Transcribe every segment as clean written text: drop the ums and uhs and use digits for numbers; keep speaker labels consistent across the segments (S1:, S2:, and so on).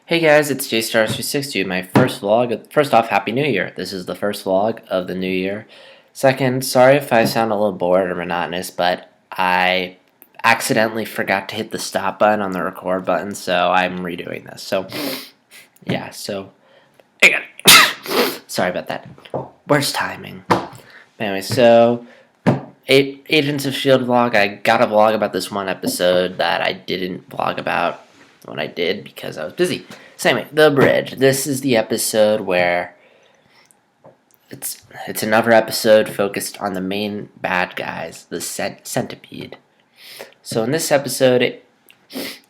S1: Hey guys, it's JStars360, my first vlog. First off, Happy New Year. This is the first vlog of the new year. Second, sorry if I sound a little bored or monotonous, but I accidentally forgot to hit the stop button on the record button, so I'm redoing this. Yeah, again, sorry about that. Worst timing. Anyway, Agents of Sheild vlog. I got a vlog about this one episode that I didn't vlog about when I did because I was busy. So anyway, The Bridge. This is the episode where it's another episode focused on the main bad guys, the Centipede. So in this episode,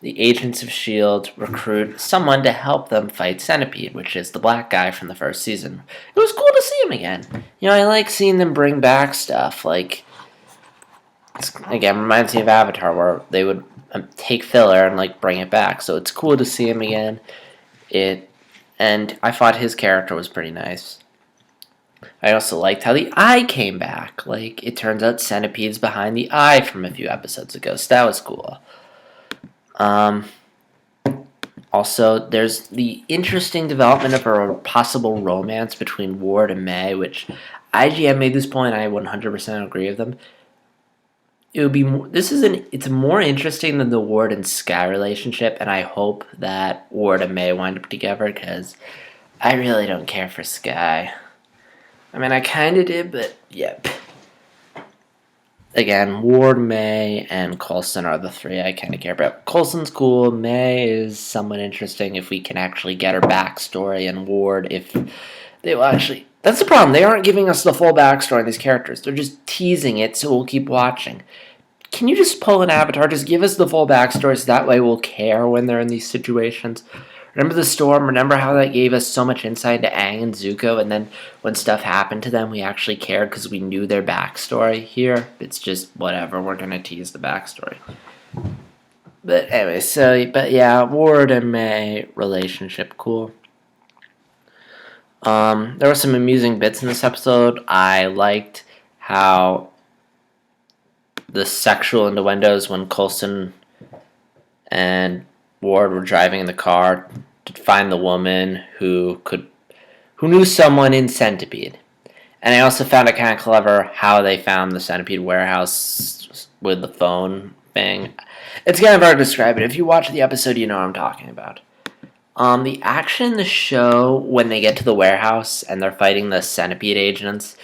S1: the Agents of Sheild recruit someone to help them fight Centipede, which is the black guy from the first season. It was cool to see him again. I like seeing them bring back stuff. Again, reminds me of Avatar, where they would take filler and bring it back. So it's cool to see him again. And I thought his character was pretty nice. I also liked how the eye came back. It turns out Centipede's behind the eye from a few episodes ago, so that was cool. Also, there's the interesting development of a possible romance between Ward and May, which IGN made this point, I 100% agree with them. It would be more, it's more interesting than the Ward and Sky relationship, and I hope that Ward and May wind up together because I really don't care for Sky. I mean, I kind of did, but yep. Again, Ward, May, and Coulson are the three I kind of care about. Coulson's cool. May is somewhat interesting if we can actually get her backstory, and Ward, if they will actually. That's the problem. They aren't giving us the full backstory of these characters. They're just teasing it, so we'll keep watching. Can you just pull an Avatar? Just give us the full backstory, so that way we'll care when they're in these situations. Remember the storm? Remember how that gave us so much insight into Aang and Zuko, and then when stuff happened to them, we actually cared because we knew their backstory? Here, it's just whatever. We're going to tease the backstory. But anyway, but yeah, Ward and May relationship, cool. There were some amusing bits in this episode. I liked how the sexual innuendos when Coulson and Ward were driving in the car to find the woman who knew someone in Centipede. And I also found it kind of clever how they found the Centipede warehouse with the phone thing. It's kind of hard to describe it. If you watch the episode, you know what I'm talking about. The action in the show when they get to the warehouse and they're fighting the Centipede agents,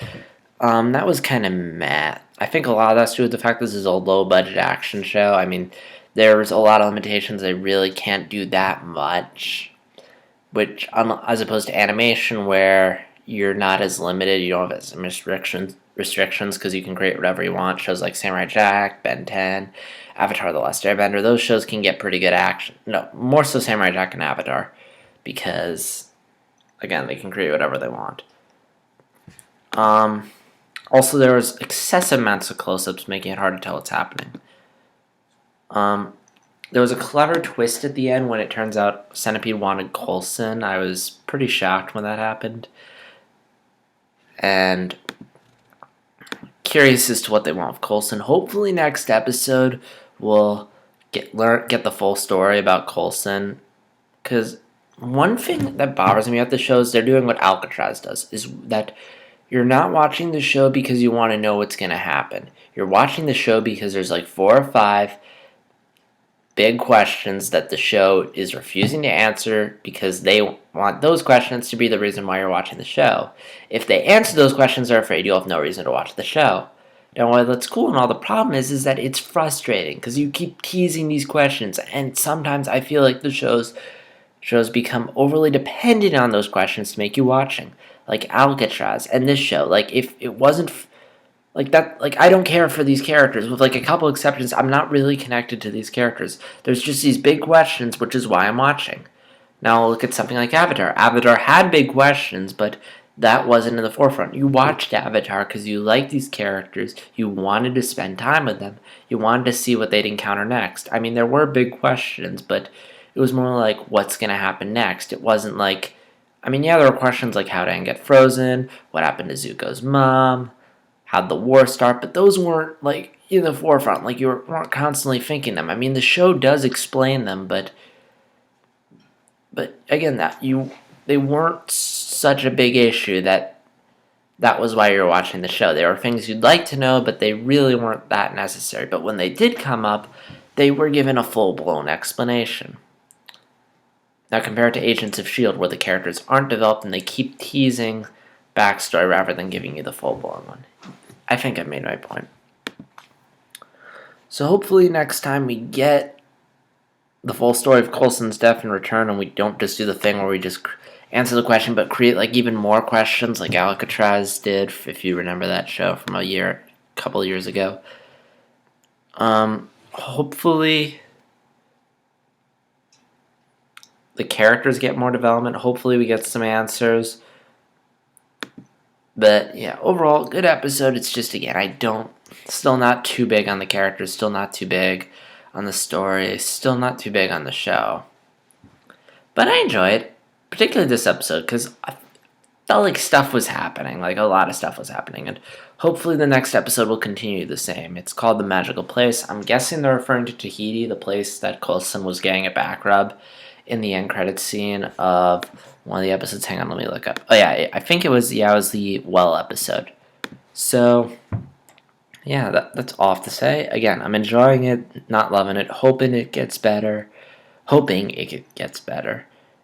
S1: that was kind of meh. I think a lot of that's due to the fact this is a low-budget action show. I mean, there's a lot of limitations. They really can't do that much, which as opposed to animation where you're not as limited. You don't have as restrictions because you can create whatever you want. Shows like Samurai Jack, Ben 10, Avatar: The Last Airbender, those shows can get pretty good action. No, more so Samurai Jack and Avatar, because again, they can create whatever they want. Also, there was excessive amounts of close-ups, making it hard to tell what's happening. There was a clever twist at the end when it turns out Centipede wanted Coulson. I was pretty shocked when that happened. And curious as to what they want with Coulson. Hopefully next episode we'll get the full story about Coulson. Because one thing that bothers me about the show is they're doing what Alcatraz does. Is that you're not watching the show because you want to know what's going to happen. You're watching the show because there's 4 or 5 big questions that the show is refusing to answer because they want those questions to be the reason why you're watching the show. If they answer those questions, they're afraid you'll have no reason to watch the show. Now, while that's cool and all, the problem is that it's frustrating because you keep teasing these questions, and sometimes I feel like the shows become overly dependent on those questions to make you watching, like Alcatraz and this show. If it wasn't that, I don't care for these characters. With a couple exceptions, I'm not really connected to these characters. There's just these big questions, which is why I'm watching. Now look at something like Avatar. Avatar had big questions, but that wasn't in the forefront. You watched Avatar because you liked these characters. You wanted to spend time with them. You wanted to see what they'd encounter next. I mean, there were big questions, but it was more like, what's going to happen next? It wasn't there were questions like how did Aang get frozen? What happened to Zuko's mom? How'd the war start? But those weren't in the forefront. You weren't constantly thinking them. I mean, the show does explain them, but But again, they weren't such a big issue that was why you were watching the show. There were things you'd like to know, but they really weren't that necessary. But when they did come up, they were given a full-blown explanation. Now, compared to Agents of Sheild, where the characters aren't developed and they keep teasing backstory rather than giving you the full-blown one. I think I've made my point. So hopefully next time we get the full story of Coulson's death and return, and we don't just do the thing where we just answer the question but create like even more questions like Alcatraz did, if you remember that show from a couple of years ago. Hopefully the characters get more development. Hopefully we get some answers. But yeah, overall, good episode. It's just, again, still not too big on the characters, still not too big on the story, still not too big on the show. But I enjoy it, particularly this episode, because I felt like stuff was happening, like a lot of stuff was happening, and hopefully the next episode will continue the same. It's called The Magical Place. I'm guessing they're referring to Tahiti, the place that Coulson was getting a back rub in the end credits scene of one of the episodes. Hang on, let me look up. Oh yeah, I think it was the well episode. So yeah, that's all I have to say. Again, I'm enjoying it, not loving it, hoping it gets better.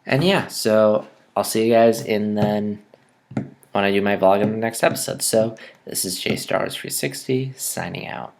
S1: And yeah, so I'll see you guys when I do my vlog in the next episode. So this is JStars360 signing out.